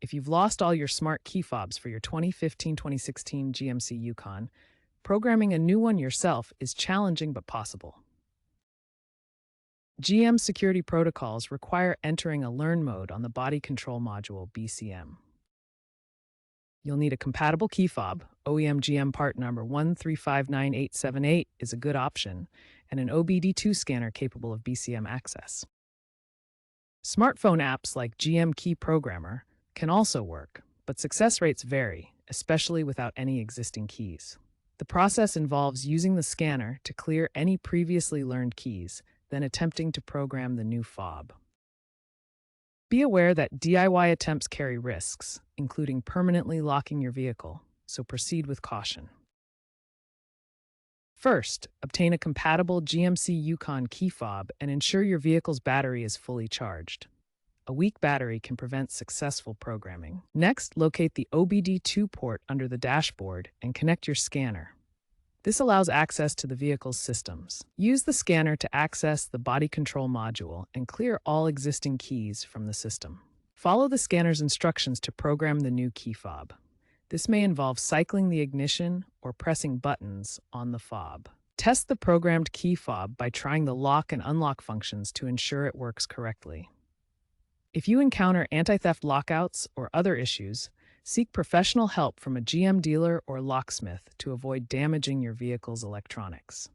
If you've lost all your smart key fobs for your 2015-2016 GMC Yukon, programming a new one yourself is challenging but possible. GM security protocols require entering a Learn mode on the Body Control Module (BCM). You'll need a compatible key fob. OEM GM part number 1359878 is a good option, and an OBD2 scanner capable of BCM access. Smartphone apps like GM Key Programmer can also work, but success rates vary, especially without any existing keys. The process involves using the scanner to clear any previously learned keys, then attempting to program the new fob. Be aware that DIY attempts carry risks, including permanently locking your vehicle, so proceed with caution. First, obtain a compatible GMC Yukon key fob and ensure your vehicle's battery is fully charged. A weak battery can prevent successful programming. Next, locate the OBD2 port under the dashboard and connect your scanner. This allows access to the vehicle's systems. Use the scanner to access the body control module and clear all existing keys from the system. Follow the scanner's instructions to program the new key fob. This may involve cycling the ignition or pressing buttons on the fob. Test the programmed key fob by trying the lock and unlock functions to ensure it works correctly. If you encounter anti-theft lockouts or other issues, seek professional help from a GM dealer or locksmith to avoid damaging your vehicle's electronics.